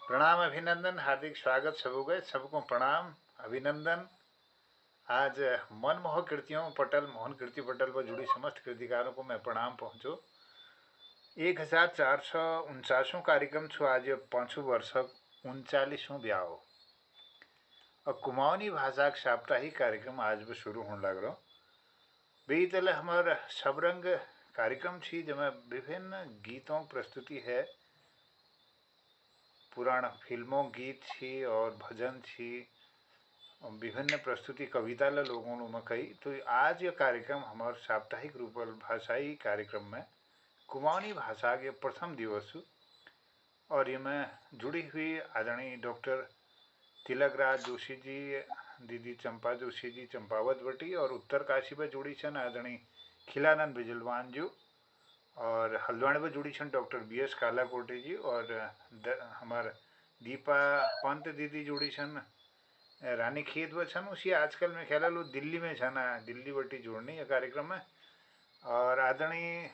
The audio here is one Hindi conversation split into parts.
प्रणाम, अभिनंदन, हार्दिक स्वागत सबको प्रणाम, अभिनंदन। आज मनमोहक कृतियों पटल मोहन कीर्ति पटल पर जुड़ी समस्त कृतिकारों को मैं प्रणाम पहुँचो। 1449 कार्यक्रम छु आज 5 वर्ष 39वां ब्याह हो और कुमाऊनी भाषा का साप्ताहिक कार्यक्रम आज भी शुरू होने लग रहा। बीतल हमार सबरंग कार्यक्रम छी जिसमें विभिन्न गीतों की प्रस्तुति है, पुराण फिल्मों गीत छी और भजन छी, विभिन्न प्रस्तुति कविता ला लोगों ने कही। तो आज ये कार्यक्रम हमारे साप्ताहिक रूप भाषाई कार्यक्रम में कुमाऊनी भाषा के प्रथम दिवस और ये में जुड़ी हुई आदरणीय डॉक्टर तिलकराज जोशी जी, दीदी चंपा जोशी जी चंपावत बटी, और उत्तरकाशी पर जुड़ी छन आदरणीय खिलानंद बिजलवान जी, और हल्द्वानी पर जुड़ी छन डॉक्टर BS कालाकोटे जी, और हमार दीपा पंत दीदी जुड़ी छन रानी खेत में छन। उसी आजकल में ख्याल लो दिल्ली में छन, दिल्ली बटी जुड़नी है कार्यक्रम में। और आदरणीय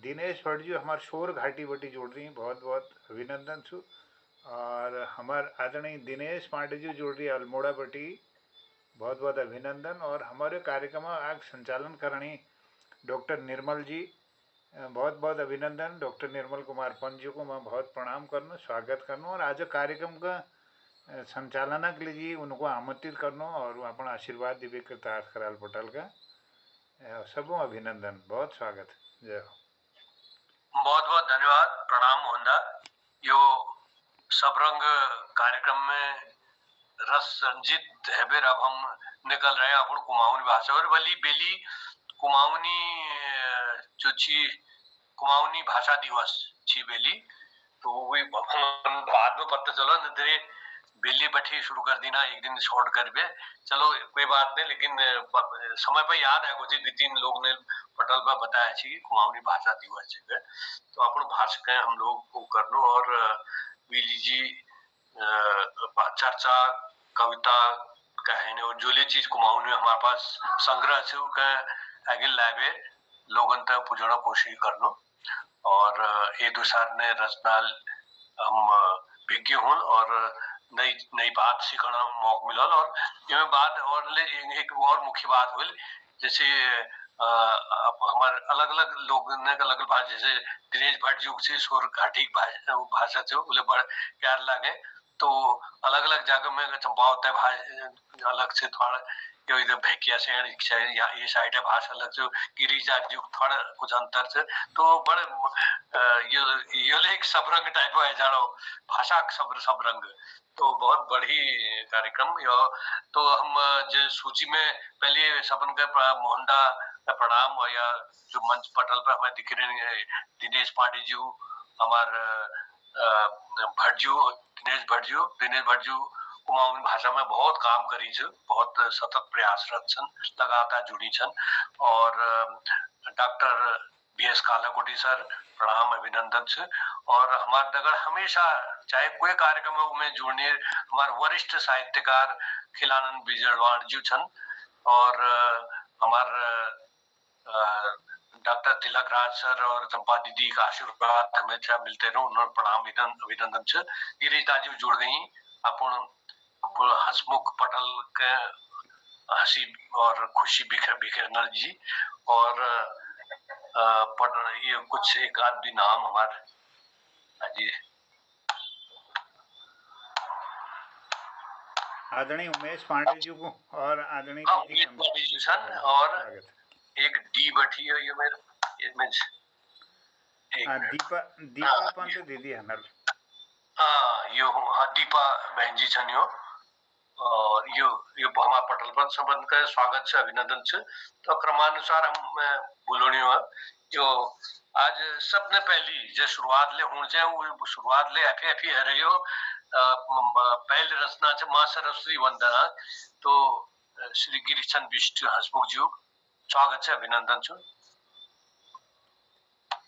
दिनेश भट्ट जी हमार शोर घाटी बटी जुड़ रही, बहुत बहुत अभिनंदन छू। और हमार आदरणीय दिनेश पांडे जी जुड़ रही अल्मोड़ा बटी, बहुत बहुत अभिनंदन। और हमारे कार्यक्रम आज संचालन करनी डॉक्टर निर्मल जी, बहुत बहुत अभिनंदन। डॉक्टर निर्मल कुमार पंत जी को मैं बहुत प्रणाम करना, स्वागत करना, और आज कार्यक्रम का संचालना के लिए जी उनको आमंत्रित करना और अपना आशीर्वाद दिव्य कृतार्थ कराल पटल का सबों अभिनंदन, बहुत स्वागत, जय हो। बहुत बहुत धन्यवाद, प्रणाम मोहनदा। यो सबरंग कार्यक्रम में रस संजित है बेर अब हम निकल रहे हैं अपन कुमाऊनी भाषा और वली बेली कुमाऊनी जो छी कुमाऊनी भाषा दिवस छी बेली, तो वही बाद में पता चलो न तेरे बेली बैठी शुरू कर दी ना, एक दिन शॉर्ट कर बे, चलो कोई बात नहीं, लेकिन समय पर याद है कुछ दो तीन लोग ने पटल पर बताया छी कुमाऊनी भाषा दिवस है, तो अपन भाषा हम लोग को करनो और बेली जी चर्चा कविता कहने और जो ले चीज कुमाऊनी में हमारे पास संग्रह से आगे लावे लोगन तक पुजाना कोशिश करनो। और ये दूसर ने रचनाल हम विज्ञ हूं और नई नई बात सीखना मौका मिला। और ये बात और एक और मुख्य बात हुई, जैसे हमारे अलग अलग लोग ने अलग अलग भाषा, जैसे दिनेश भट्ट युग से स्वर घाटी भाषा से बोले बड़े प्यार लगे, तो अलग अलग जगह में चंपावत भाषा अलग से थोड़ा यो इधर भैकिया से या ये साइड है भाषा अलग से, गिरिजा युग थोड़ा कुछ अंतर से, तो बड़े ये एक सबरंग टाइप है जानो भाषा सबरंग, तो बहुत बड़ी कार्यक्रम यो। तो हम जो सूची में पहले सबन का मोहनदा प्रणाम, और या जो मंच पटल पर हमें दिख रहे हैं दिनेश पांडे जी, हमारे दिनेश भट्ट जी कुमाऊनी भाषा में बहुत काम करी छ, बहुत सतत प्रयासरत छन, लगातार जुड़ी छन। और डॉक्टर BS कालाकोटी सर प्रणाम अभिनंदन छ। और हमारे दगड़ हमेशा चाहे कोई कार्यक्रम में जुड़ने हमारे वरिष्ठ साहित्यकार खिलानंद बिजलवान जी छन, और हमारे डॉक्टर तिलकराज सर और चंपा दीदी का आशीर्वाद हमेशा मिलते रहो, उन्होंने प्रणाम अभिनंदन छ। गिरिजा जी जुड़ गई अपन हसमुख पटल के हंसी और खुशी बिखेरना जी, और ये कुछ एक आदमी नाम हमारे जी आदरणीय उमेश पांडे जी को और आदरणीय और एक डी बैठी है, ये मेरे दीपा पंत दीदी हमारे, यो दीपा बहन जी छन यो, और यो हमारा पटल पर संबंध का स्वागत से अभिनंदन से। तो क्रमानुसार हम बोलोनी हुआ जो आज सबने पहली जो शुरुआत ले होने चाहिए वो शुरुआत ले एफी है रही हो, पहले रचना से माँ सरस्वती वंदना, तो श्री गिरीचंद बिष्ट हसमुख जी स्वागत से अभिनंदन से।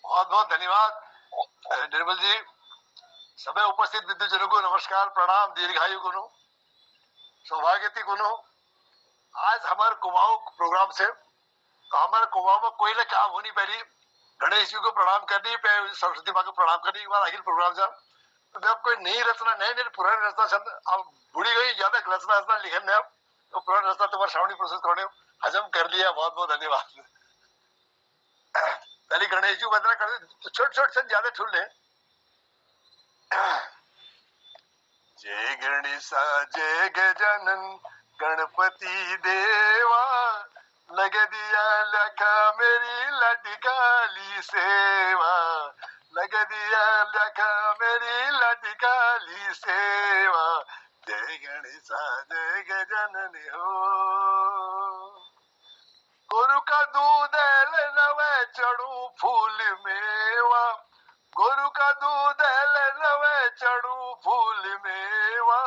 बहुत बहुत धन्यवाद निर्मल जी। सभी उपस्थित विद्युजनों को नमस्कार, प्रणाम, दीर्घायु को सौभाग्यवती को। आज हमारे कुमाऊं प्रोग्राम से, तो हमारे कुमाऊं में कोई काम होनी, पहली गणेश जी को प्रणाम करनी, सरस्वती माँ को प्रणाम करने के बाद अखिल प्रोग्राम जा तो जब कोई नई रचना नहीं पुरानी रचना छंद अब बुढ़ी गई ज्यादा रचना रचना लिखे में अब तो पुरानी रचना तुम्हारा श्रावणी प्रोसेस करने हजम कर लिया। बहुत बहुत धन्यवाद। पहले गणेश जी वंदना कर तो छोट छोट छंद ज्यादा छुल ले। जय गणेशा जय गजानन गणपति देवा लग दिया लखा मेरी लटकाली सेवा लग दिया लखा मेरी लटकाली सेवा जय गणेशा जय गजानन हो। गुरु का दूध नवे चढ़ू फूल मेवा गुरु का दूध नवे चढ़ू फूल मेवा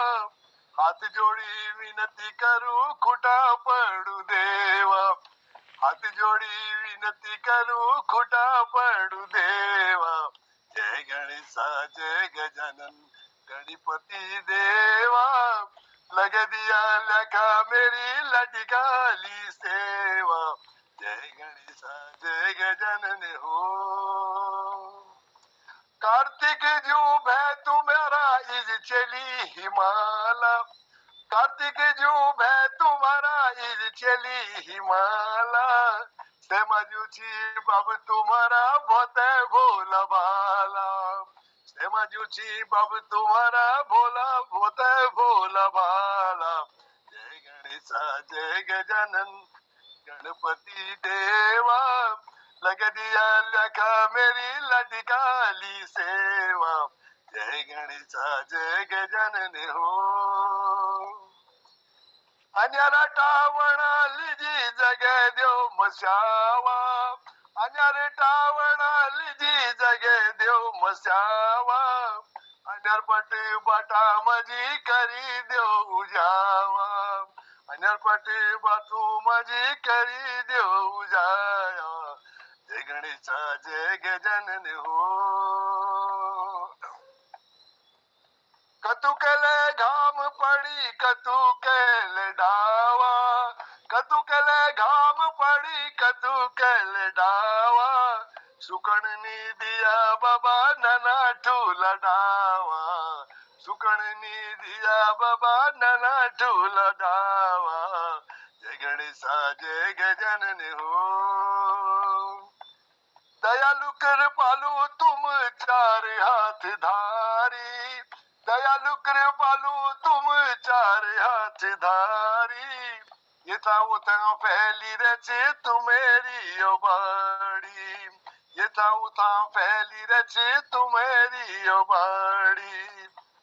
हाथ जोड़ी विनती करूं खुटा पड़ू देवा हाथ जोड़ी विनती करूं खुटा पड़ू देवा जय गणेशा जय गजानन गणपति देवा लग दिया लखा मेरी लटकाली सेवा जय गणेशा जय गजानन हो। कार्तिक जू भै तुम्हारा इज चली हिमाला कार्तिक जू भै तुम्हारा इज चली हिमाला सेमाजूची बाब तुम्हारा बहुत भोला भाला सेमाजूची बाब तुम्हारा भोला बहुत भोला भाला जय गणेशा जय गजानन गणपति देवा लग दिया लखा मेरी लटकाली सेवा जय गणेशा जय गजानन हो। अन्यारा टावणा लिजी जग देव मशावा अन्यार टावणा लिजी जग देव मशावा अन्यार पट बाटा मजी करी देव उजावा अन्यार पट बाटू मजी करी देव उजाया जय गणेशा जय गजानन हो। कतुकले घाम पड़ी कतुकल डावा कतुकले घाम पड़ी कतुकल डावा सुकणनी दिया बाबा नना ठूला डावा सुकणनी दिया बाबा नना ठूला डावा जय गणेशा जय गजानन हो। दयालु कृपालु तुम चार हाथ धारी दयालु कृपालु तुम चार हाथ धारी ये था वो था फैली रचे तुम्हारी बाड़ी ये था वो था फैली रचे तुम्हारी बाड़ी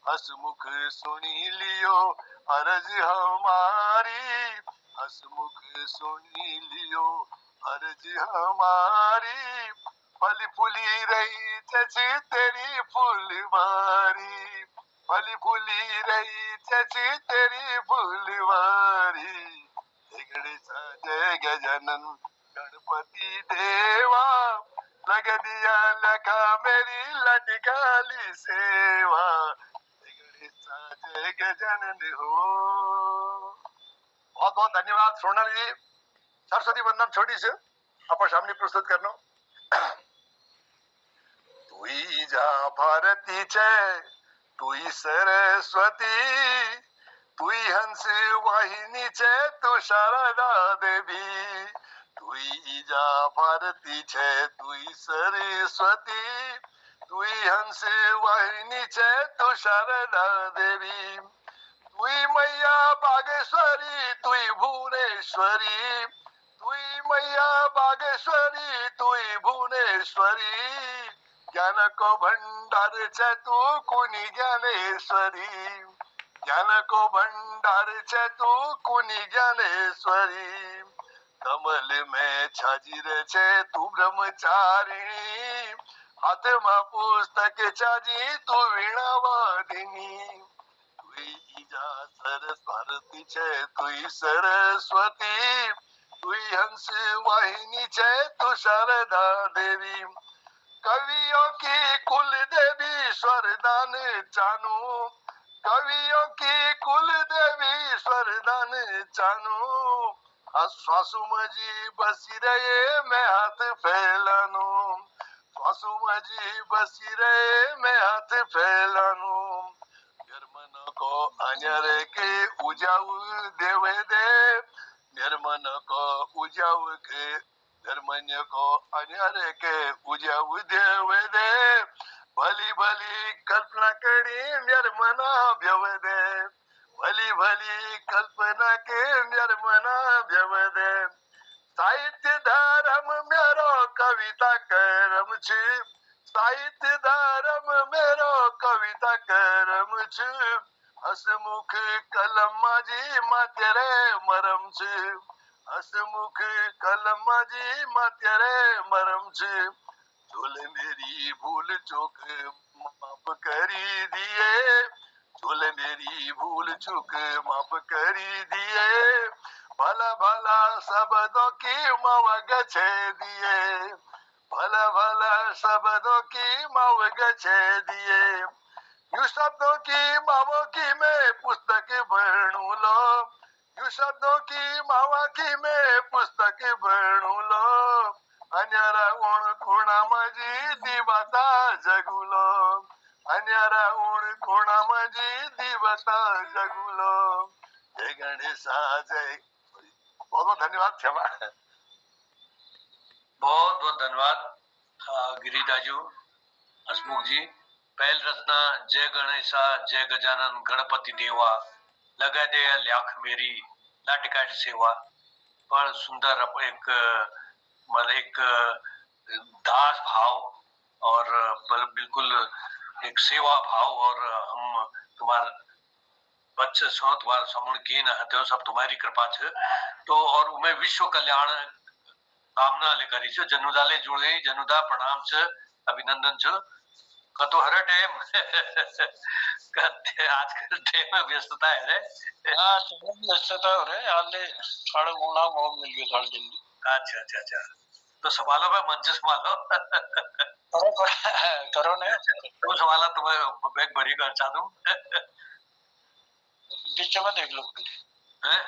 हसमुख सुनी लियो अर्ज हमारी हसमुख सुनी लियो अर्ज हमारी फली फूली रही चची तेरी फुलवारी फली फूली रही चची तेरी फुलवारी जय गणेशा जय गजानन गणपति देवा लग दिया लखा मेरी लटकाली सेवा जय गणेशा जय गजानन हो। बहुत बहुत धन्यवाद सोनल जी। सरस्वती वंदन छोटी से अपन सामने प्रस्तुत करना। तुई जा भारती छे तुई सरस्वती तुई हंस वाहिनी छे तू शारदा देवी तुई जा भारती छे तुई सरस्वती तुई हंस वाहिनी छे तू शारदा देवी तुई मैया बागेश्वरी तुई भुवनेश्वरी तुई मैया बागेश्वरी तुई भुवनेश्वरी ज्ञान को भंडार छे तू कुनी ज्ञानेश्वरी ज्ञान को भंडार छे तू कुनी ज्ञानेश्वरी कमल में छाजी छे तू ब्रह्मचारिणी हाथ में पुस्तक छाजी तू वीणावादिनी तुई जा सरस्वती छे तुई सरस्वती तुई हंस वाहिनी छे तू शारदा देवी कवियों की कुल देवी स्वरदान चानू कवियों की कुल देवी स्वरदान चानू श्वासु मजी बसी रहे मैं हाथ फैलानू हसू माझी बसी रे मैं हाथ फैलानू निर्मन को अन्यर के उजाऊ देवे दे निर्मन को उजाऊ के निर्मन्य को अन्यर के उजाऊ देवे दे भली भली कल्पना करी निर्मना व्यव दे भली भली कल्पना के निर्मना व्यव दे साहित्य धर्म मेरो कविता करम छ साहित्य धर्म मेरो कविता करम छ हसमुख कलम माझी मातेरे मरम छ हसमुख कलम माझी मातेरे मरम छ झोले मेरी भूल चूक माफ करी दिए झोले मेरी भूल चूक माफ करी दिए भला भला शब्दों की मवग छे दिए भला भला शब्दों की मवग छे दिए यू शब्दों की मावो की मैं पुस्तक भरणू लो यू शब्दों की मावा की मैं पुस्तक भरणू लो अन्यारा उण कोणा माझी दिवता जगुलो अन्यारा उण कोणा माझी दिवता जगुलो जय गणेशा जय बहुत बहुत धन्यवाद क्षमा बहुत बहुत धन्यवाद गिरिदाजू हसमुख जी पहल रचना जय गणेशा जय गजानन गणपति देवा लगा दे ल्याख मेरी नाटिकाची सेवा पण सुंदर एक दास भाव और बिल्कुल एक सेवा भाव और हम तुम्हारे बच्चे सो तुम्हारा समूह की न हते सब तुम्हारी कृपा छे तो और उमे विश्व कल्याण कामना लेकर छे जनुदाले जुड़े जनुदा प्रणाम छे अभिनंदन छे कतो हर टाइम आजकल टाइम में व्यस्तता है रे हाँ व्यस्तता हो रहे हाले साढ़े गुना मोग मिल गया थोड़ी जल्दी अच्छा अच्छा अच्छा तो संभालो भाई मंच संभालो करो ने तुम संभाला तुम्हें बैग भरी कर चा दूं बीच में देख लो हैं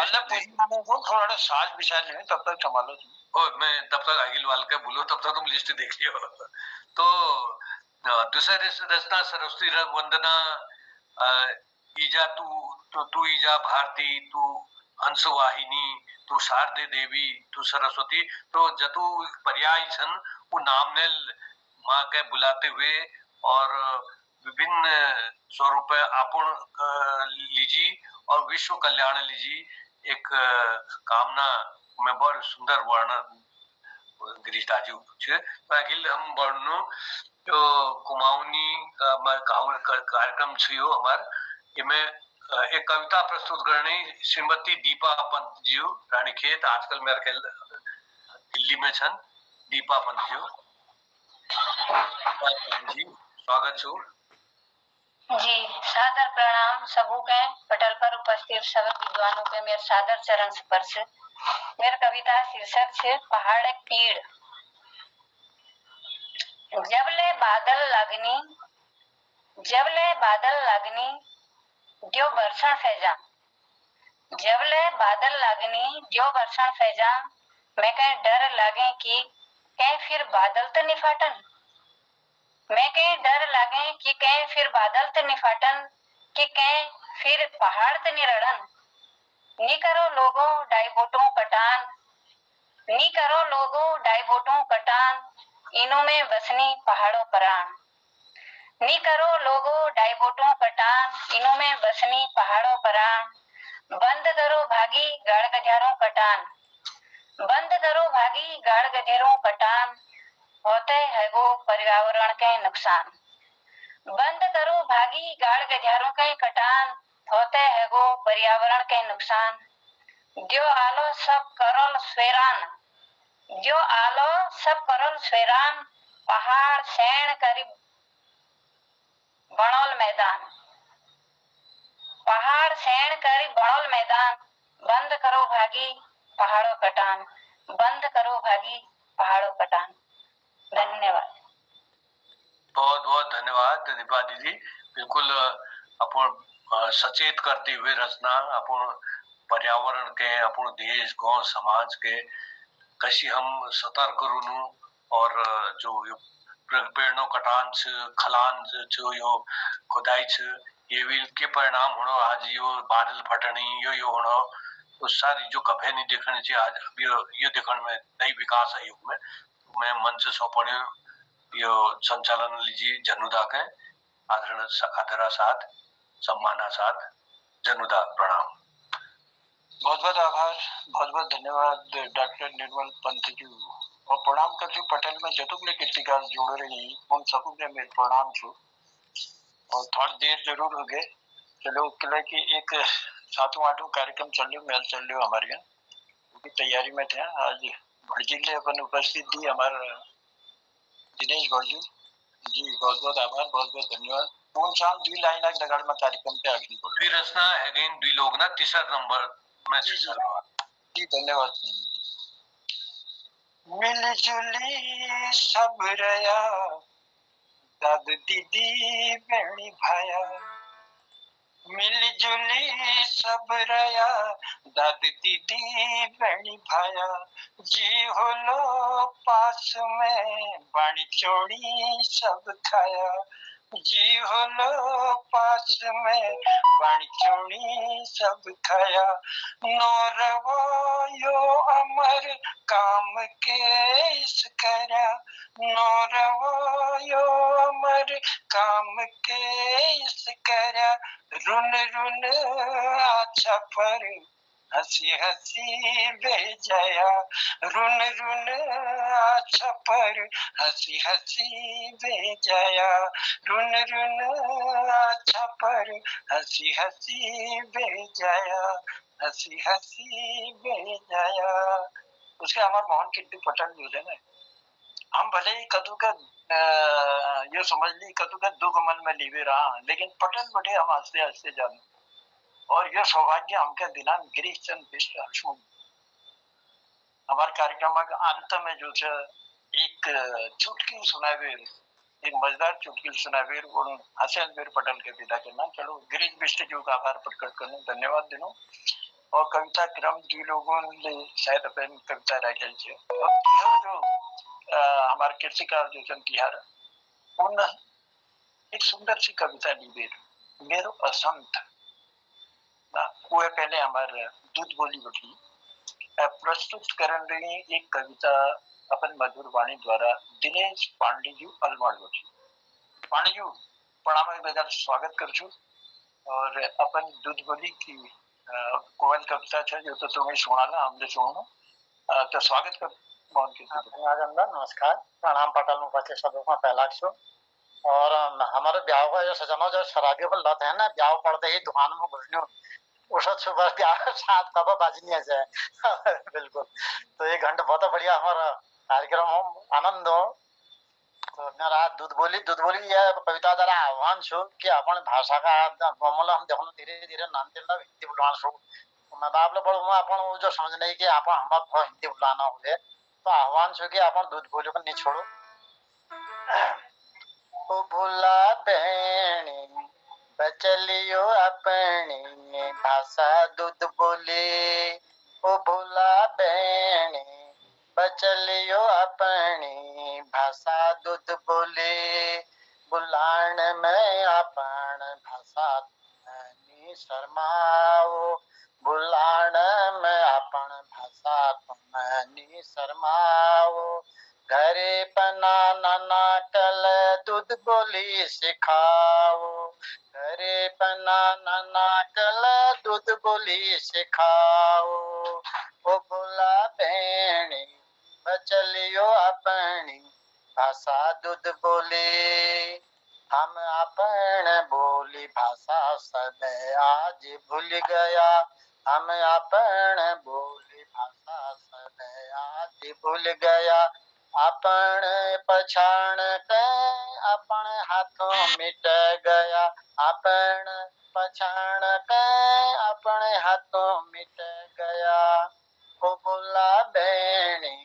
अल्लाह पूछना को थोड़ा साज बिछा ले तब तक संभालो तुम ओ मैं तब तक अखिलवाल के बोलो तब तक तुम लिस्ट देख लियो तो दूसरा रचना सरस्वती वंदना ईजा तू ईजा भारती तू हंसवाहिनी तू शारदे देवी तू सरस्वती तो जतु पर्याय छन वो नाम ने माँ के बुलाते हुए और विभिन्न स्वरूप आपण लीजी और विश्व कल्याण लीजी एक कामना में बड़ सुंदर वर्णन गिरीशदाजू छे अखिल हम वर्णनु तो कुमाऊनी कार्यक्रम छियो हमार इमे एक कविता प्रस्तुत करनी श्रीमती दीपा पंत जी रानीखेत आजकल मेरे ख्याल दिल्ली में छन दीपा पंत जी स्वागत छू जी सादर प्रणाम सबू के पटल पर उपस्थित सभी विद्वानों के मेरे सादर चरण स्पर्श मेरी कविता शीर्षक है पहाड़ पीड़ जबले बादल लगनी जो बरसण फैजा जबले बादल लगनी जो बरसण फैजा मैं कहीं डर लागे कि कहीं फिर बादल तो निफाटन मैं कहीं डर लागे कि कहीं फिर बादल तो निफाटन कि कहीं फिर पहाड़ तो निरड़न नी करो लोगों डाइबोटों कटान नी करो लोगों डाइबोटों कटान इनों में बसनी पहाड़ों परान नी करो लोगों डाइबोटों कटान इनों में बसनी पहाड़ों परान बंद करो भागी गाड़ गधेरों कटान बंद करो भागी गाड़ गधेरों कटान होते है वो पर्यावरण के नुकसान बंद करो भागी गाड़ गधेरों के कटान होते है वो पर्यावरण के नुकसान जो आलो सब करल स्वेरान जो आलो सब करल स्वेरान पहाड़ सैन करीब बनौल मैदान पहाड़ सैन करीब बनौल मैदान बंद करो भागी पहाड़ों कटान बंद करो भागी पहाड़ों कटान धन्यवाद बहुत बहुत धन्यवाद दीपा दीदी बिल्कुल अपन सचेत करते हुए रचना अपन पर्यावरण के अपन देश गांव समाज के कशी हम सतर्क रहूं और जो पेड़ों कटान खलान जो यो खुदाई ये भी के परिणाम होना आज यो बादल फटनी यो होना तो सारी जो कभे नहीं देखने चाहिए आज ये देखने में नई विकास है युग में मैं मन से सौंपने यो संचालन लीजिए जनुदा के आदरा साथ सम्माना साथ जनुदा प्रणाम। बहुत बहुत आभार, बहुत बहुत धन्यवाद डॉक्टर निर्मल पंत जी और प्रणाम कर छू पटेल में जतुकले कीर्तिकार जोड़ रही उन सबको मेरे प्रणाम छू और थोड़ी देर जरूर हो गए चलो किले की एक 7वां 8वां कार्यक्रम चल रही मेल चल रही हमारे यहाँ की तैयारी में थे आज भड़जिले अपन उपस्थित दी हमारे दिनेश भड़जू जी बहुत बहुत आभार, बहुत बहुत धन्यवाद। पूर्ण शाम 2 लाइन दगाड़ में कार्यक्रम पे आगे बढ़ो फिर रचना अगेन 2 लोग ना तीसरा नंबर में जी धन्यवाद। मिलजुली सब रया दाद दीदी बेणी भाया मिलजुली सब रया दाद दीदी बेणी भाया जी होलो पास में बाणी चोड़ी सब खाया जी होलो पास में बाणी चोड़ी सब खाया नौरवो यो अमर काम के इस करा नौरवो यो अमर काम के इस करा रुन रुन अच्छा पर हंसी हंसी बेजाया रुन रुन अच्छा पर हंसी हंसी बेजाया रुन रुन अच्छा पर हंसी हंसी बेजाया हंसी हंसी बेजाया। उसके हमारे मोहन कीर्ति पटेल जो है ना हम भले ही कदू का ये समझ ली कदू का दुख मन में लीवे रहा लेकिन पटेल बड़े हम हंसते हंसते जाने और यह सौभाग्य हमके दिनांक गिरीश चंद बिष्ट हर्षमुख हमारे कार्यक्रम के अंत में जो है एक चुटकी सुनावे एक मजेदार चुटकी सुनावे उन हसन वीर पटेल के पिता के नाम चलो गिरीश बिष्ट जी का आभार प्रकट करने धन्यवाद दिनों और कविता क्रम 2 लोगों ने शायद अपन कविता रखल छे और तिहर जो हमारे कीर्तिकार जो चंद तिहर उन एक सुंदर सी कविता ली मेरो असंत ना वो पहले हमारे दूध बोली बठी प्रस्तुत करन रही एक कविता अपन मधुर वाणी द्वारा दिनेश पांडे जी अलमाड़ बठी पांडे जी प्रणाम बेदार स्वागत कर छू और अपन दूध बोली की कोयल कविता है जो तो तुम्हें सुनाला हमने सुनो तो स्वागत कर मोहन की नमस्कार प्रणाम पटल में बच्चे सब में पहला छू और हमारे ब्याह का जो सजनो जो शराबी पर लत है ना ब्याह पड़ते ही दुकान में घुसने उस सुबह ब्याह सात कब बाजनी है जाए बिल्कुल तो 1 घंटा बहुत बढ़िया हमारा कार्यक्रम हो आनंद हो तो मेरा दूध बोली यह कविता द्वारा आह्वान छू कि अपन भाषा का मामला हम देखो धीरे धीरे नानते हिंदी बुलवान छू मैं बाप बड़ो अपन जो समझ नहीं कि अपन हम हिंदी बुलाना हुए तो आह्वान छू कि अपन दूध बोली को नहीं छोड़ो ओ भूला बहनी बचलियो अपनी भाषा दूध बोले ओ भूला बहनी बचलियो अपनी भाषा दूध बोले बुलान में अपन भाषा नहीं शर्माओ बुलान में अपन भाषा तुम नहीं शर्माओ घरे पना नाना कल दूध बोली सिखाओ घरे पना नाना कल दूध बोली सिखाओ ओ भोला बहनी बचलियो अपनी भाषा दूध बोले हम अपन बोली भाषा सब आज भूल गया हम अपन बोली भाषा सब आज भूल गया अपन पछाण के अपन हाथों मिट गया अपन पछाण के अपने हाथों मिट गया ओ बोला बहनी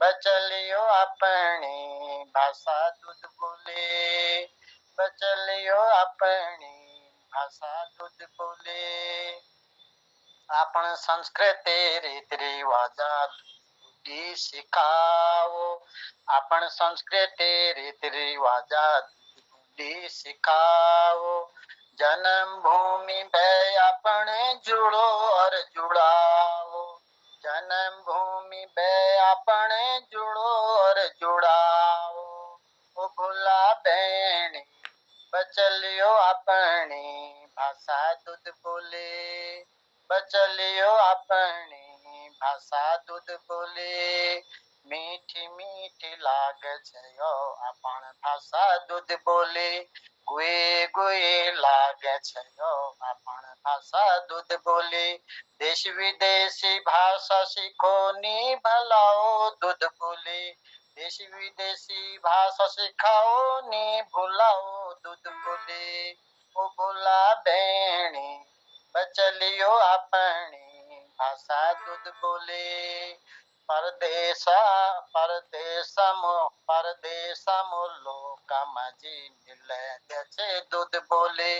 बचलियो अपनी भाषा दूध बोले बचलियो अपनी भाषा दूध बोले अपन संस्कृति रीति रिवाज बुद्धि सिखाओ अपन संस्कृति रीति रिवाजा बुद्धि सिखाओ जन्म भूमि में अपने जुड़ो और जुड़ाओ जन्म भूमि में अपने जुड़ो और जुड़ाओ ओ भुला बहनी बचलियो अपनी भाषा दूध बोले बचलियो अपनी भाषा दूध बोले मीठी मीठी लाग छयो अपन भाषा दूध बोले गुए गुए लाग छयो अपन भाषा दूध बोले देश विदेशी भाषा सीखो नी भलाओ दूध बोले देश विदेशी भाषा सिखाओ नी भुलाओ दूध बोले ओ भोला बहनी बचलियो अपनी भाषा दूध बोले परदेसा परदेशमो लोक मजी मिले छे दूध बोले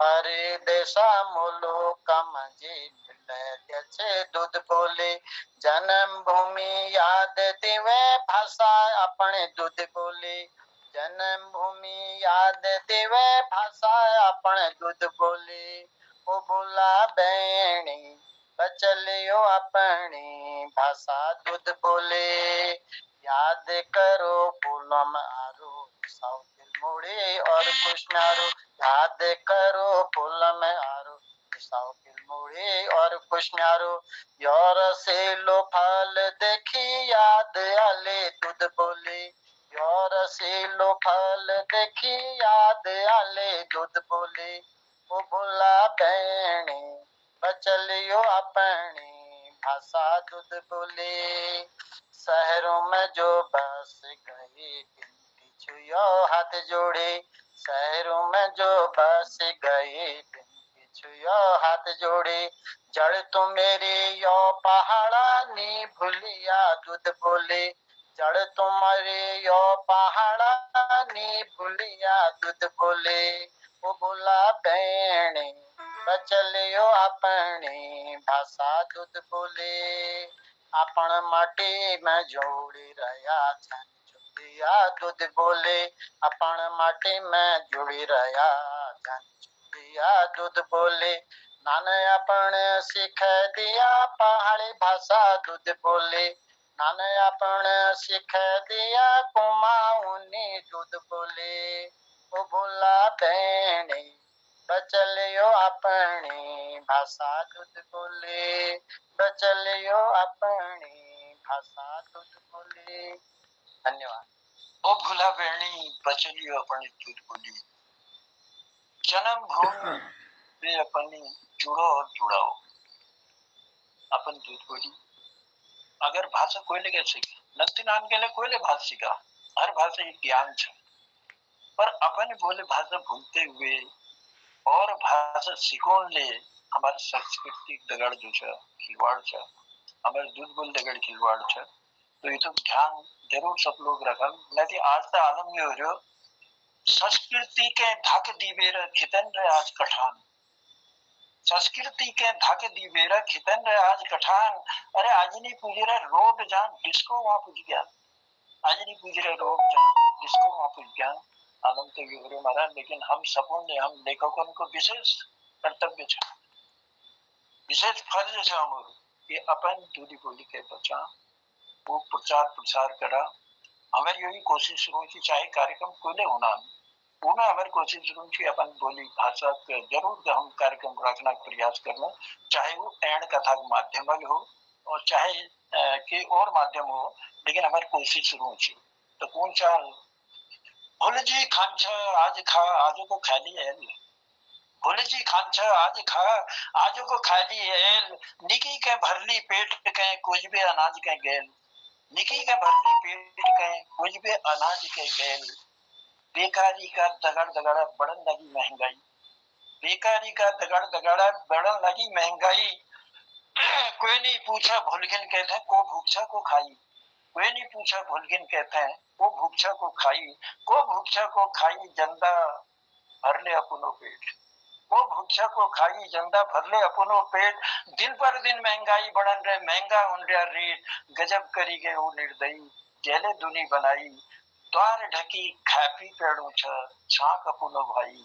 परदेशमो लोक मजी मिले छे दूध बोले जन्म भूमि याद दिवे भाषा अपने दूध बोले जन्म भूमि याद दिवे भाषा अपने दूध बोले ओ भोला बहनी बचलियो अपनी भाषा दूध बोले याद करो पूनम आरो सौ दिल मुड़े और कृष्णारो याद करो पूनम आरो सौ दिल मुड़े और कृष्णारो योर से लो फल देखी याद आले दूध बोले योर से लो फल देखी याद आले दूध बोले ओ भोला बहनी बचलियो अपनी भाषा दूध बोले शहरों में जो बस गए बिनती छुयो हाथ जोड़े शहरों में जो बस गए बिनती छुयो हाथ जोड़े जड़ तो मेरी यो पहाड़ा नी भूलिया दूध बोले जड़ तुम्हारे यो पहाड़ा नी भूलिया दूध बोले ओ भोला बहनी बचलियो अपनी भाषा दूध बोले अपन माटी में जोड़ी रहा छन चुड़िया दूध बोले अपन माटी में जोड़ी रहा छन चुड़िया दूध बोले नाने अपन सीख दिया पहाड़ी भाषा दूध बोले नाने अपन सीख दिया कुमाऊनी दूध बोले ओ भोला बहनी बचलियो अपनी भाषा दूध बोले बचलियो अपनी भाषा दूध बोले धन्यवाद ओ भूला बहनी बचलियो अपनी दूध बोली जन्म भूमि में अपनी जुड़ो और जुड़ाओ अपन दूध बोली अगर भाषा कोई लगे सीखे नक्ति नान के लिए कोई भाषा सीखा हर भाषा एक ज्ञान है पर अपन बोले भाषा भूलते हुए और भाषा सिकोन ले हमारे सांस्कृतिक दगड़ जो है खिलवाड़ है हमारे दूध बोल दगड़ खिलवाड़ है तो ये तो ध्यान जरूर सब लोग रखन नहीं आज तो आलम ये हो रहा संस्कृति के ढाक दीबेर खितन रहे आज कठान संस्कृति के ढाक दीबेर खितन रहे आज कठान अरे आज नहीं पूछ रहा रोड जहाँ डिस्को वहां पूछ गया आज नहीं पूछ रहे रोड जहाँ डिस्को वहां पूछ गया आलम तो ये हो रहा हमारा लेकिन हम सबों ने हम लेखकों को विशेष कर्तव्य है विशेष फर्ज है हमारे कि अपन दूधी बोली के बचा वो प्रचार प्रसार करा हमारी यही कोशिश शुरू की चाहे कार्यक्रम कोई होना उन्हें हमारी कोशिश शुरू की अपन बोली भाषा के जरूर हम कार्यक्रम रखना प्रयास करना चाहे वो एण कथा के माध्यम हो और चाहे के और माध्यम हो लेकिन हमारी कोशिश शुरू की तो कौन सा भोले जी खान छ आज खा आज को खाली है भोले जी खान छ आज खा आज को खाली है निकी के भरली पेट के कुछ भी अनाज के गेल निकी के भरली पेट के कुछ भी अनाज के गेल बेकारी का दगड़ दगड़ा बढ़न लगी महंगाई बेकारी का दगड़ दगड़ा बढ़न लगी महंगाई कोई नहीं पूछा भूलगिन कहते हैं को भूखा को खाई कोई नहीं पूछा भूलगिन कहते हैं को भूखा को खाई जनता भर ले अपनो पेट वो भूखा को खाई जंदा भर ले अपनो पेट। दिन पर दिन महंगाई बढ़न रहे, महंगा उन रहा रेट। गजब करी गए वो निर्दयी, जेले दुनी बनाई। द्वार ढकी खापी पेड़ू छाक अपनो भाई।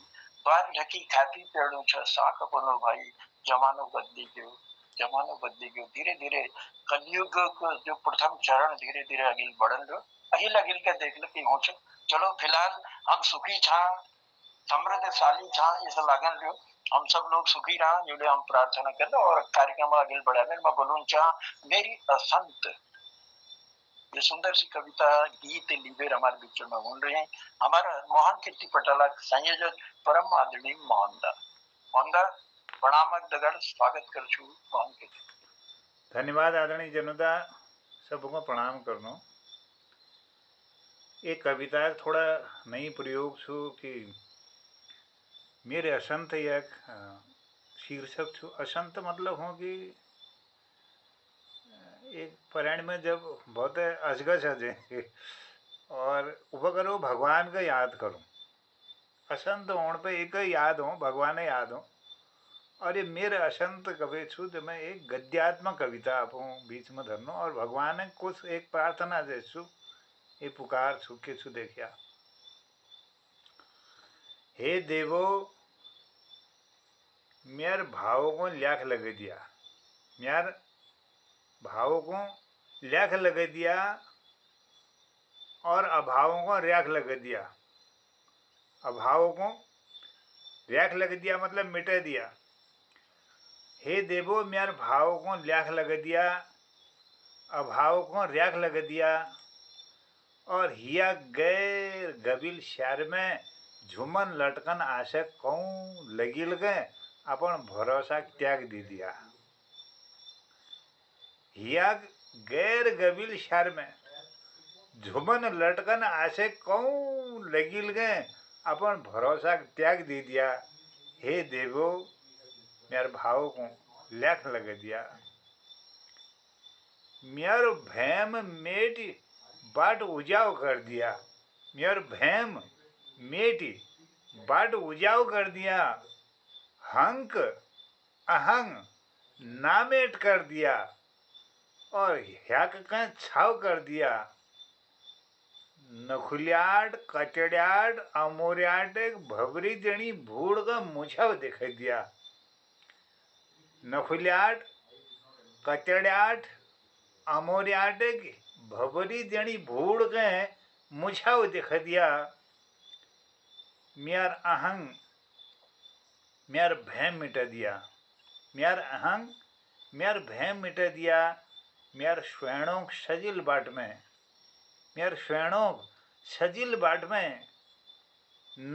द्वार ढकी खापी पेड़ू छाक अपनो भाई। जमानो बदली गयो, जमानो बदली गयो। धीरे धीरे कलयुग को जो प्रथम चरण धीरे धीरे अगिल बढ़न रहो। अगिल के देख लो कि हो चलो फिलहाल हम सुखी छा, समृद्धशाली छा, ऐसा लागन रहो। हम सब लोग सुखी रहा, जो हम प्रार्थना कर लो और कार्यक्रम आगे बढ़ावे। मैं बोलूँ चाह मेरी असंत, ये सुंदर सी कविता गीत लीबेर हमारे बीच में बोल रहे हैं। हमारा मोहन कीर्ति पटाला संयोजक परम आदरणीय मोहनदा प्रणाम दगड़ स्वागत कर छू मोहन कीर्ति। धन्यवाद आदरणीय जनुदा, सबको प्रणाम करनो। एक कविता थोड़ा नई प्रयोग छू कि मेरे असंत एक शीर्षक छू। असंत मतलब हो कि एक पर्याण में जब बहुत अजगज है और वह करो भगवान का याद करूं। असंत होने पे एक याद हो, भगवान याद हो। और ये मेरे असंत कवि छू जो मैं एक गद्यात्मक कविता आप बीच में धरनो और भगवान कुछ एक प्रार्थना जैसू ये पुकार छू के छू देखिया। हे देवो मेर भावों को ल्याख लगे दिया, मेर भावों को ल्याख लगे दिया और अभावों को रैख लगे दिया। अभावों को रैख लगे दिया मतलब मिटे दिया। हे देवो मेर भावों को ल्याख लगे दिया, अभावों को रैख लगे दिया और हिया गैर गबिल शहर में झुमन लटकन आशा कहूँ लगिल गए अपन भरोसा त्याग दी दिया। हिया गैर गबिल शहर में झुमन लटकन आशे कहूँ लगिल गए अपन भरोसा त्याग दी दिया। हे देवो मेरे भाव को लेख लगे दिया। मेर भैम मेटी बाट उजाव कर दिया, मेर भैम मेटी बाट उजाव कर दिया। हंक अहंग नामेट कर दिया और ह्याक का छाव कर दिया। नखुलियाट कचड़ियाट अमोरियाट भवरी जनी भूड़ का मुझाव दिखा दिया। नखुलियाट कचड़ियाट अमोरियाट भवरी जनी भूड़ के मुझाव दिखा दिया। मेर अहंग मेर भय मिटा दिया, मेर अहंग मेर भय मिटा दिया। मेर स्वैणों सजिल बाट में, मेर स्वैणों सजिल बाट में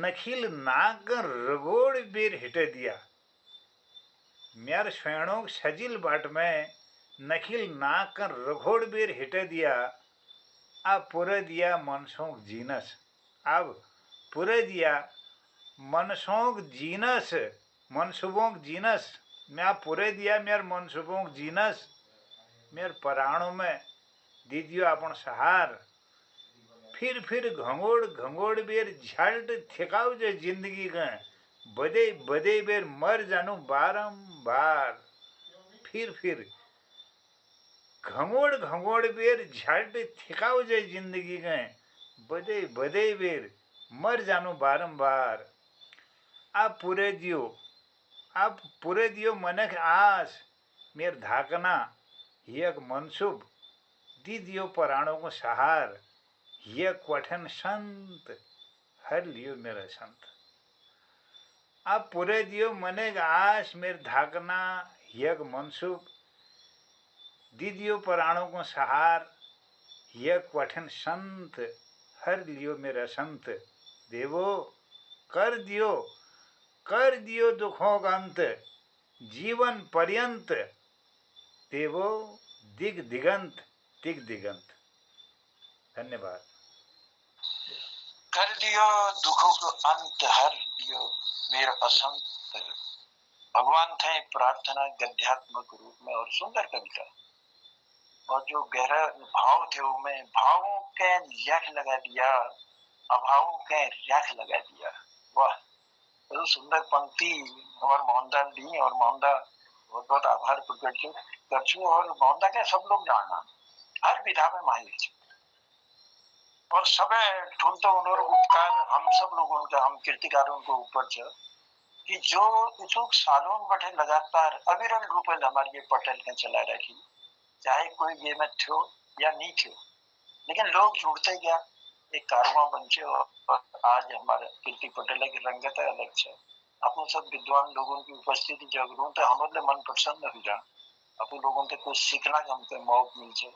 नखिल नाग रगोड़ बेर हिट दिया। मेर स्वैणों सजिल बाट में नखिल नाग का रगोड़ बेर हिट दिया। अब पूरे दिया मनसों जीनस, अब पूरे दिया मनसों जीनस, मनसुबों जीनस। मैं पूरे दिया मेर मनसुबों जीनस। मेर पराणों में दीदियो अपन सहार। फिर घंगोड़ घंगोड़ बेर झल्ट थिकाव जो जिंदगी का बदे बदे बेर मर जानू बारंबार। फिर घंगोड़ घंगोड़ बेर झल्ट थिकाव जो जिंदगी का बदे बदे बेर मर जानू बारंबार। आप पूरे दियो मनक आस मेर धाकना एक मनसुब दी दियो पराणों को सहार। ये कठिन संत हर लियो मेरा संत। आप पूरे दियो मनक आस मेर धाकना एक मनसुब दी दियो पराणों को सहार। ये कठिन संत हर लियो मेरा संत। देवो कर दियो दुखों का अंत जीवन पर्यंत। देवो दिग दिगंत दिग दिगंत। धन्यवाद। कर दियो दुखों को अंत हर दियो मेरा असंत। भगवान थे प्रार्थना गद्यात्मक रूप में और सुंदर कविता और जो गहरा भाव थे उनमें भावों के लेख लगा दिया, अभावों के रेख लगा दिया। वाह, बहुत सुंदर पंक्ति हमारे मोहनदा दी और मोहनदा बहुत बहुत आभार प्रकट करछू और मोहनदा के सब लोग जानना हर विधा में माहिर छे और सबे ठूल तो उनर उपकार हम सब लोगों का हम कीर्तिकारों को ऊपर छ कि जो इचुक सालों बैठे लगातार अविरल रूप में हमारे ये पटेल ने चला रखी चाहे कोई ये में थो या नहीं थो लेकिन लोग जुड़ते गया एक कारवां बन और आज हमारे कीर्ति पटेल की रंगत अलग है अपन सब विद्वान लोगों की उपस्थिति जगरूं तो हमारे मन प्रसन्न हो जा अपन लोगों से कुछ सीखना का हमको मौका मिल जाए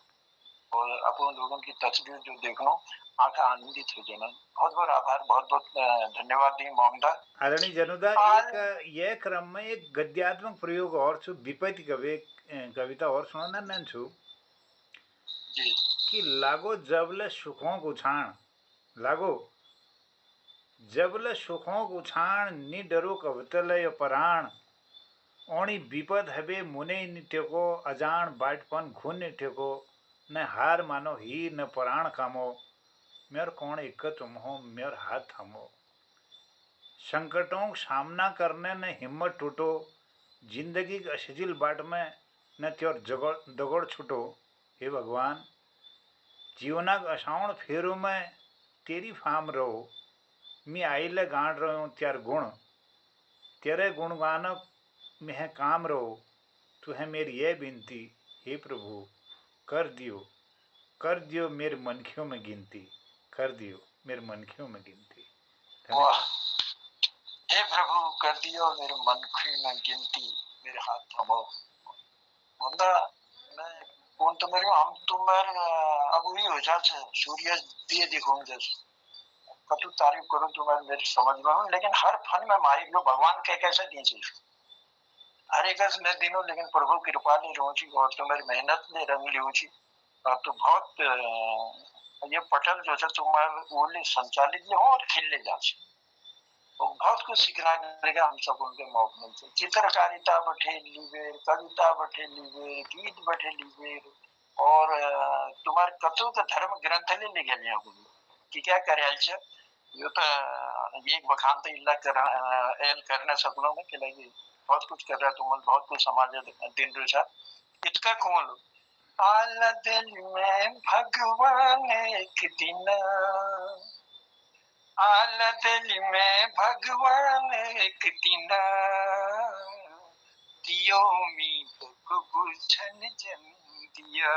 और अपन लोगों की तस्वीर जो देखना आंखें आनंदित हो जाना बहुत बहुत आभार बहुत बहुत धन्यवाद दी मोहनदा आदरणीय जनुदा एक ये क्रम में एक गद्यात्मक प्रयोग और छु विपत्ति कविता और सुनाना नन छु जी कि लागो जबले सुखों को छाण लागो जबले सुखों को छाण नि डरो कवतलय पराण ओणी विपद हबे मुने नित्य को अजान बाटपन घुन नित्य को न हार मानो ही न पराण कामो मेर कौन एक तुम हो मेर हाथ थमो संकटों का सामना करने न हिम्मत टूटो जिंदगी के असजिल बाट में न त्योर दगड़ छूटो हे भगवान जीवना असावण फेरों में तेरी फाम रहो मैं आइले गांड रहो त्यार गुण तेरे गुणगानक में है काम रहो तू है मेरी ये विनती हे प्रभु कर दियो मेरे मनखियों में गिनती कर दियो मेरे मनखियों में गिनती हे प्रभु कर दियो मेरे मनखियों में गिनती मेरे हाथ थमो बंदा मैं कौन तो मेरे हम तुम्हारे अब वही हो जाए सूर्य दिए दिखूंगे जैसे कतु तारीफ करूं तुम्हारे मेरे समझ में हूं लेकिन हर फन में माहिर लो भगवान के कैसे दीजिए हर एक ने दिनों लेकिन प्रभु कृपा ले रहूची और तुम्हारी मेहनत ले रंग लियूची तो बहुत ये पटल जो है तुम्हारे ओले संचालित ले हो और खिल ले जाचे तो बहुत कुछ सीखना मिलेगा हम सब उनके मौके मिलते चित्रकारिता बैठे लीवेर कविता बैठे लीवेर गीत बैठे लीवेर और तुम्हारे कतु तो धर्म ग्रंथ ले लिखे लिया कि क्या करे यो तो ये बखान तो इल्ला कर एल करने सकनो में कि लगी बहुत कुछ कर रहा तुम बहुत कुछ समाज दिन रोजा इतका कौन आला दिल में भगवान एक दिन आला दिल में भगवान एक दिन दियो उम्मीद को बुझन जन दिया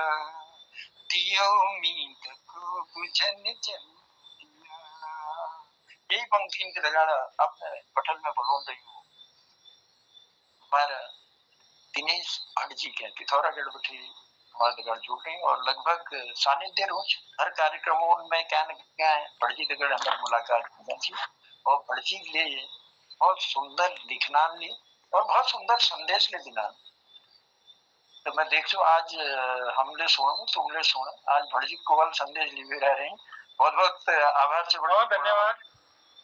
दियो उम्मीद को बुझन जन यही पंक्ति इनके लगाड़ा अब पटल में बोलों रही हूँ हमारा दिनेश भट्ट जी के पिथौरागढ़ बैठी हमारे दगड़ जुड़ रही और लगभग सानिध्य रोज हर कार्यक्रमों में क्या न क्या भट्ट जी दगड़ हमारी मुलाकात थी और भट्ट जी ले बहुत सुंदर लिखना ले और बहुत सुंदर संदेश ले देना तो मैं देख चु आज हमले सुनो तुमले सुनो आज भट्ट जी कोवल संदेश लिए रह रहे हैं बहुत बहुत आभार से बहुत धन्यवाद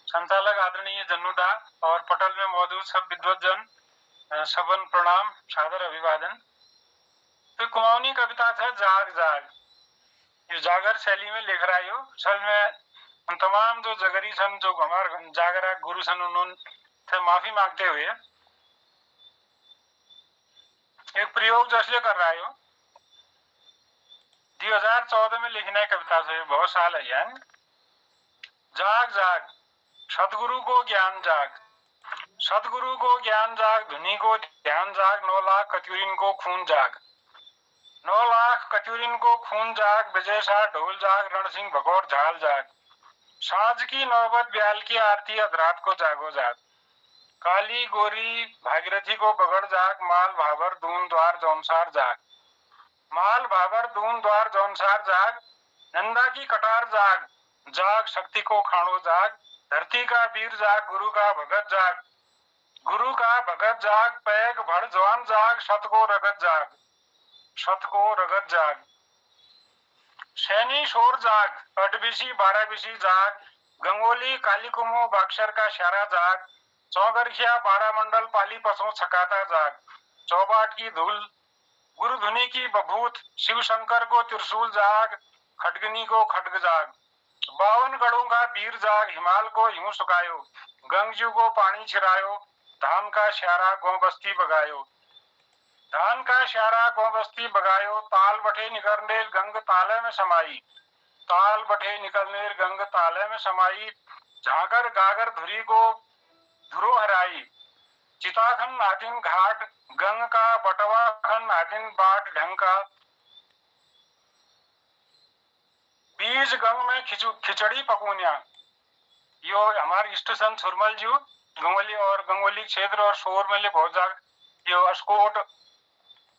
संचालक आदरणीय जन्नुदा और पटल में मौजूद सब विद्वजन सबन प्रणाम सादर अभिवादन तो कुमाऊनी कविता था जाग जाग ये जागर शैली में लिख रहा हो असल में तमाम जो जगरी सन जो हमारे जागरा गुरु सन उन्होंने माफी मांगते हुए एक प्रयोग जो इसलिए कर रहा हो 2014 में लिखना है कविता से बहुत साल है यार जाग जाग सतगुरु को ज्ञान जाग सतगुरु को ज्ञान जाग धुनी को ध्यान जाग 9 लाख कत्यूरिन को खून जाग 9 लाख कत्यूरिन को खून जाग विजय शाह ढोल जाग रण सिंह भगौर झाल जाग साँझ की नौबत ब्याल की आरती अधरात को जागो जाग काली गोरी भागीरथी को बगड़ जाग माल भाबर दून द्वार जौनसार जाग माल भाबर दून द्वार जौनसार जाग नंदा की कटार जाग जाग शक्ति को खाणो जाग धरती का वीर जाग गुरु का भगत जाग गुरु का भगत जाग पैग भड़ जवान जाग सत को रगत जाग सत को रगत जाग सैनी शोर जाग अटबिशी बाराबिशी जाग गंगोली कालीकुमो बाक्षर का शारा जाग चौगरखिया बारा मंडल पाली पसों छकाता जाग चौबाट की धूल गुरु धुनी की बभूत शिव शंकर को त्रिशूल जाग खटगनी को खटग जाग 52 गढ़ों का वीर जाग, हिमाल को यूं सुखायो, गंगजू को पानी छिरायो, धान का श्यारा गौ बस्ती बगायो। धान का श्यारा गौ बस्ती बगायो, ताल बठे निकलने गंग ताले में समाई। ताल बठे निकलने गंग ताले में समाई, झांकर गागर धुरी को धुरो हराई। चिताखन नाटिन घाट गंग का, बटवा खन नाटिन बाट ढंग का। बीज गंग में खिचड़ी पकूनिया। यो हमारे इष्ट संत सुरमल जी गंगोली और गंगोली क्षेत्र और शोर में बहुत जाग यो अस्कोट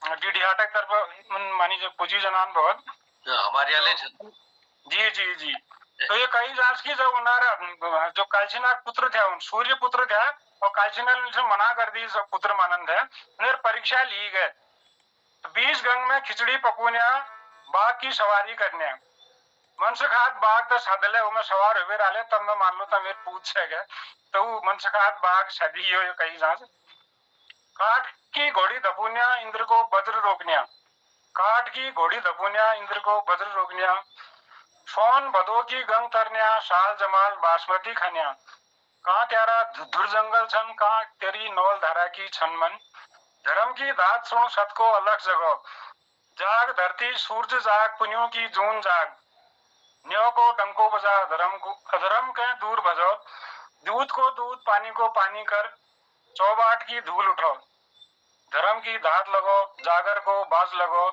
डीडीहाटक तरफ मानी जो पूजी जनान बहुत हमारे वाले जी जी जी। तो ये कई जांच की जब उन्होंने जो कालचीनाग पुत्र थे उन सूर्य पुत्र थे और कालचीनाग से मना कर दी सब पुत्र मानंद है, उन्हें परीक्षा ली गए। तो 20 गंग में खिचड़ी पकूनिया, बाघ की सवारी करने। मनसखात बाघ तो साधले उमें सवार हुए राले तब मैं मान लो तो मेरे पूछ है गए तो मनसखात बाघ सदी हो कई जांच। काठ की घोड़ी धपुनिया, इंद्र को वज्र रोकनिया। काठ की घोड़ी धपुनिया, इंद्र को वज्र रोकनिया। सोन भदो की गंग तरनिया, साल जमाल बासमती खनिया। कहाँ त्यारा धुर जंगल छन, कहाँ तेरी नौल धारा की छन मन। धर्म की दात सुन सत को अलग जगो, जाग धरती सूरज जाग पुनियों की जून जाग। न्यो को डंको बजा, धर्म को अधर्म के दूर भजो। दूध को दूध पानी को पानी कर, चौबाट की धूल उठो। धर्म की धात लगो, जागर को बाज लगो।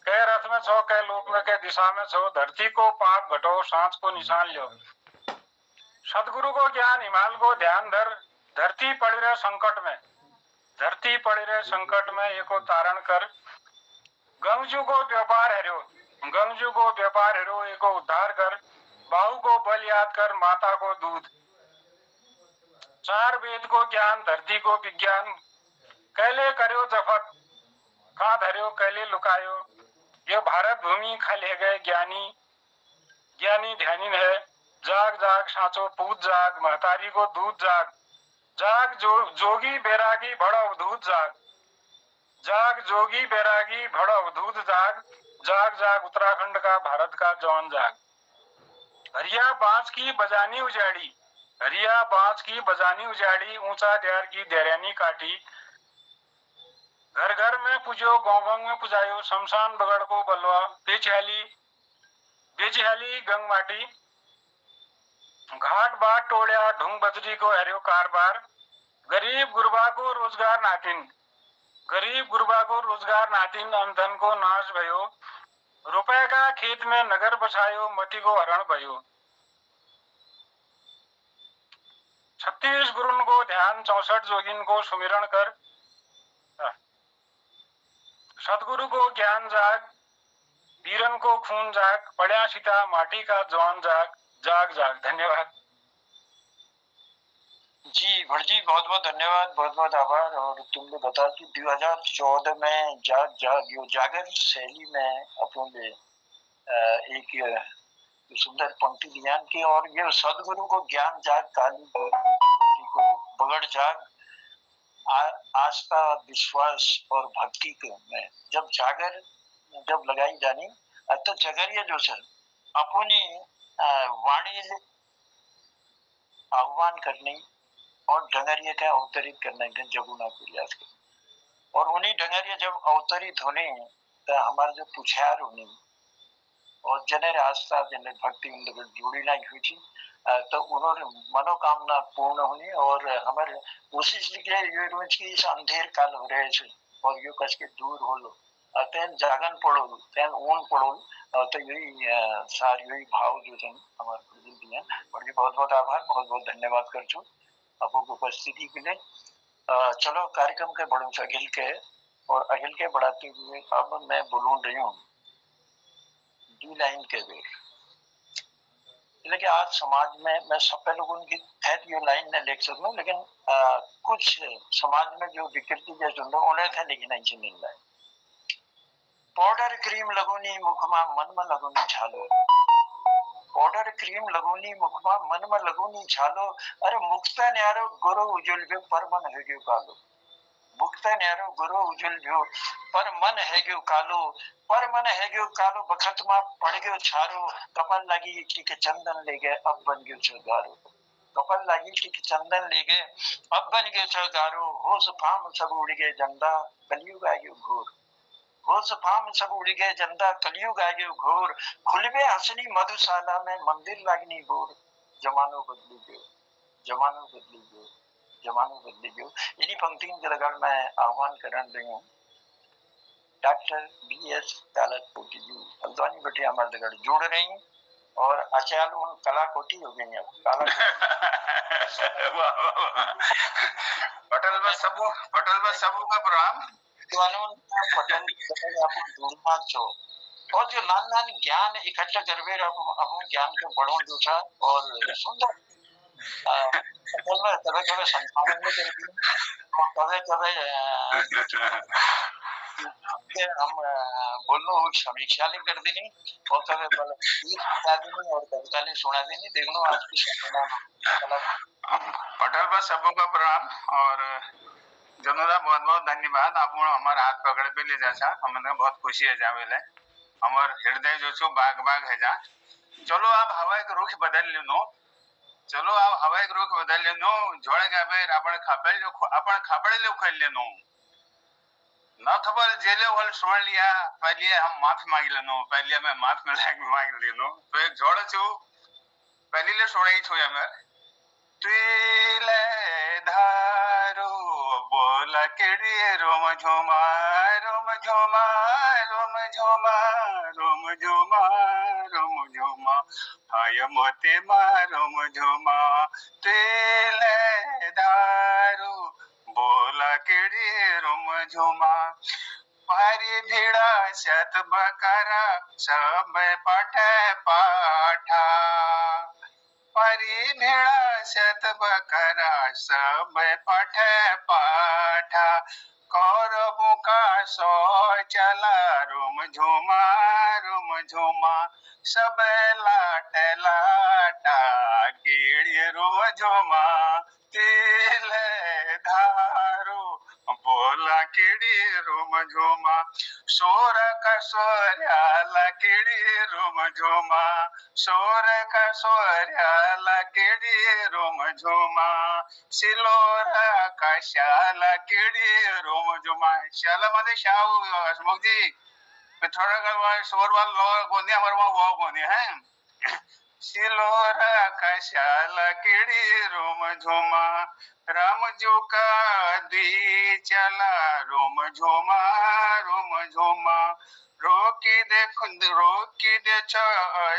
कह रथ में छो, कह लोक में, कह दिशा में छो। धरती को पाप घटो, सांच को निशान लो। सदगुरु को ज्ञान, हिमाल को ध्यान धर। धरती पड़ रहे संकट में, धरती पड़ रहे संकट में, एको तारण कर। गंगजू को व्यापार हरो, गंगजू को व्यापार हरो, एको उद्धार कर। बाहु को बल याद कर, माता को दूध। चार वेद को ज्ञान, धरती को विज्ञान। कैले करो जफत, कहाँ धर्यो कैले लुकायो। ये भारत भूमि खले गए ज्ञानी, ज्ञानी ध्यानी है। जाग जाग साचो पूत जाग, महतारी को दूध जाग। जाग जोगी बैरागी बड़ा अवधूत जाग। जाग जोगी बैरागी बड़ा अवधूत जाग। जाग जाग उत्तराखंड का भारत का जवान जाग। हरिया बांस की बजानी उजाड़ी, हरिया बांस की बजानी उजाड़ी। ऊंचा द्यार की देरानी काटी। घर घर में पूजो, गाँव गाँव में पुजायो। शमशान बगड़ को बलवा, बेचहाली बेचहाली गंग माटी। घाट बाट टोलिया, ढूंग बजरी को हरियो कारबार। गरीब गुरबा को रोजगार नाटिन, गरीब गुरबा को रोजगार नाटिन। अंधन को नाश भयो, रुपए का खेत में नगर बसायो। मती को हरण भयो। 36 गुरुन को ध्यान, 64 जोगिन को सुमिरण कर। सदगुरु को ज्ञान जाग, वीरन को खून जाग। पड़िया सीता माटी का जवान जाग। जाग जाग। धन्यवाद जी भट जी, बहुत बहुत धन्यवाद, बहुत बहुत आभार। और तुमने बताया कि 2014 में जाग जाग यो जागर शैली में अपन एक सुंदर पंक्ति ध्यान की। और ये सदगुरु को ज्ञान जाग, काली भगवती को बगड़ जाग। आस्था विश्वास और भक्ति के में जब जागर जब लगाई जानी तो जगरिया जो है अपनी वाणी आह्वान करने और डंगरिया का अवतरित करने के जगुना प्रयास कर। और उन्हीं डंगरिया जब अवतरित होने तो हमारे जो पुछार होने और जने आस्था जने भक्ति उन जुड़ी नहीं हुई थी तो उन्होंने मनोकामना पूर्ण होनी। और हमारे कोशिश लिखे ये रोज की इस अंधेर काल हो रहे थे और यो कस के दूर हो लो तेन जागन पड़ो तेन ऊन पड़ो तो यही सार यही भाव जो है हमारे दिया। और ये बहुत बहुत आभार, बहुत बहुत धन्यवाद कर छो आपको उपस्थिति के लिए। चलो कार्यक्रम के बढ़ू अखिल के और अखिल के बढ़ाते हुए अब मैं बोलूं रही हूँ 2 लाइन के बेर। लेकिन आज समाज में मैं सब लोगों की खैर ये लाइन न लिख सकूं, लेकिन कुछ समाज में जो विकृति जैसे उन्हें थे लेकिन नहीं मिल रहा है। पाउडर क्रीम लगोनी मुखमा मन में लगोनी झालो, पाउडर क्रीम लगोनी मुखमा मन में लगोनी झालो। अरे मुक्ता न्यारो गुरु उजुल पे परमन हो गयो कालो। मुक्त न्यारो गुरु उजल भ्यो पर मन है गयो कालो बखत में पड़ गयो छारो कपाल लागी कि चंदन ले गए अब बन गयो छ गारो कपाल लागी कि चंदन ले गए अब बन गयो छ गारो होश फाम सब उड़ गए जंदा कलयुग आ गयो घोर होश फाम सब उड़ गए जंदा कलयुग आ गयो घोर खुलबे हसनी मधुशाला में मंदिर लागनी गोर जमानो बदली गयो जमानो बदली गयो जमानो बदली गयो। इन्हीं पंक्तियों के लगन मैं आह्वान करन रही हूँ डॉक्टर BS कालाकोटी जी हल्द्वानी बैठे हमारे दगड़ जुड़ रही हैं और आचार्य उन कलाकोटी हो गई अब पटल बस सबू का प्रोग्राम तो अनून पटल आपको जुड़ना छो और जो नान नान ज्ञान इकट्ठा करवे अपन ज्ञान को बढ़ो जो था और सुंदर कभी कभी संचालन में करती कभी कभी हम बोलनो समीक्षा ले कर देनी और कभी सुना देनी और कविता ले सुना देनी देखनो आज की पटल बस सबू का प्रोग्राम और जनोदा बहुत बहुत धन्यवाद आप हमारे हाथ पकड़ पे ले जा हमें बहुत खुशी है जावेले हमार हृदय जो छो बाग बाग है जा चलो आप हवा के रुख बदल लेनो चलो आप हवा के रुख बदल लेनो जोड़े का बेर अपन खापड़े ले खेल लेनो न खबर जेले वाल सुन लिया पहले हम माफी मांग लेनो पहले मैं माफी मांग लेनो तो एक जोड़ छो पहले ले सोड़े छो या मैं तुले धारो बोला केड़ी रोम झोमा रोम झोमा रोम झोमा रोम झोमा रोम झोमा हाय मोते मा रोम झोमा तुले धारो बोला केड़ी रोम झोमा पारी भिड़ा शत बकरा सब पाठे पाठा परी भेड़ा शत बकरा सब पठे पाठा कौरवों का सो चला रोम झूमा सब लाट लाटा कीड़िए रोम झूमा तिल धारो बोला कीड़ी रोम झूमा सोर का सोर्या कीड़ी रोम झूमा सोर का सोर्या कीड़ी रोम झूमा सिलोरा का शाला कीड़ी रोम झूमा शाला मध्ये शाहू हसमुख जी थोड़ा शोर वाल कोनी हमारे वहाँ वो कोनी है सिलोरा का शाला कीड़ी रोम झूमा राम जो का दी चला रोम झूमा रोकी दे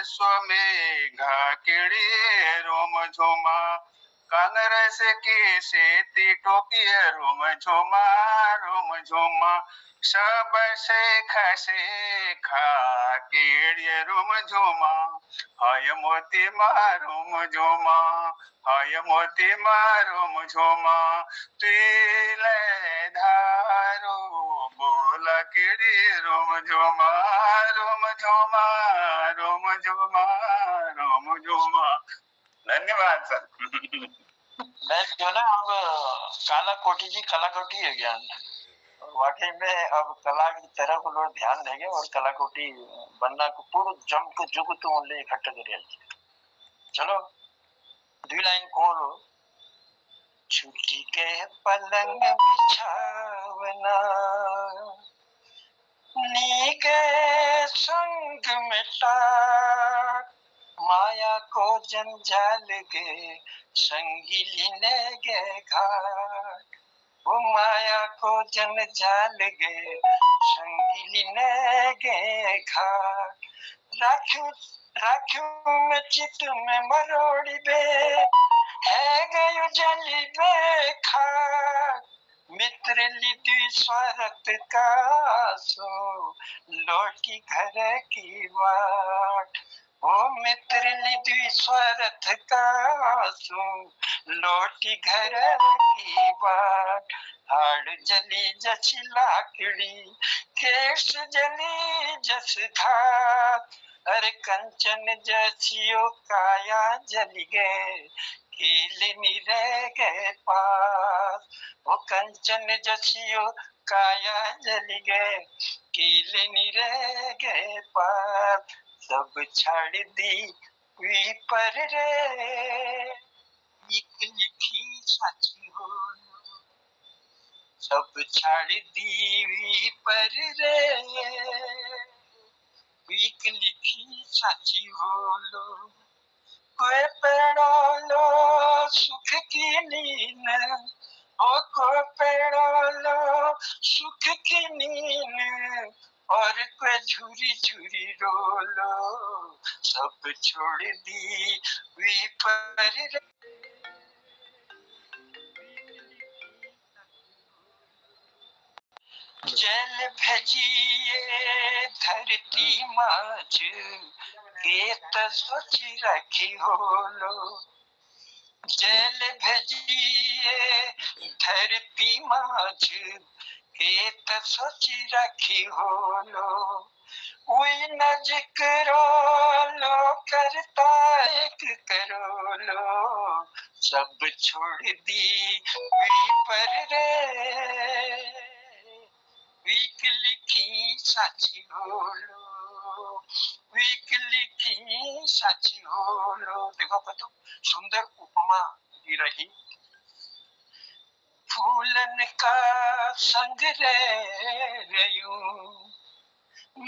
स्वमेघा कीड़ी रोम झूमा कांग्रेस की सेती टोपी रोम झूमा सब से खा कीड़ी रोम झूमा हाय मोती मारूम झूमा हाय मोती मारूम झूमा तुले धारो बोला कीड़ी रोम झूमा रोम झूमा रोम झूमा रोम झूमा धन्यवाद सर। मैं जो ना अब कलाकोटी है ज्ञान वाकई में अब कला की तरफ लोग ध्यान देंगे और कलाकोटी बनना को पूरा जम को जुग तो ले इकट्ठा करिए चलो दो लाइन खोलो छुट्टी के पलंग बिछावना नी के संग मिटा माया को जंजाल गे संगीली ने गे घाट वो माया को जंजाल गे संगीली ने गे घाट राखू में चित में मरोड़ी बे है गयो जली बे खाट मित्र लिदी स्वार्थ का सो लौटी घर की बाट ओ मित्र लिदी स्वार्थ का सो लौटी घर की बाट हाड़ जली जसी लाकड़ी केश जली जस घात अरे कंचन जसियो काया जली गए कील रह गए पास वो कंचन जसियो काया जली गए, कीले नी रह गए पार, सब छाड़ दी हुई पर रे, एक लिखी साची हो, सब छाड़ दी हुई पर रे, एक लिखी साची हो लो, कोई पेड़ो लो सुख की नींद, ओ कोई पेड़ो लो सुख की नींद, और कोई झूरी झूरी रो लो, सब छोड़ दी हुई पर रे। जल भेजिए धरती माज, के सोची रखी हो लो, जल भेजिए धरती माज, के सोची रखी हो लो, कोई नज करो लो करता एक करो लो, सब छोड़ दी हुई पर रे, वीक लिखी साची बोलो, वीक लिखी साची बोलो। देखो कतो सुंदर उपमा दी रही, फूलन का संग रयूं,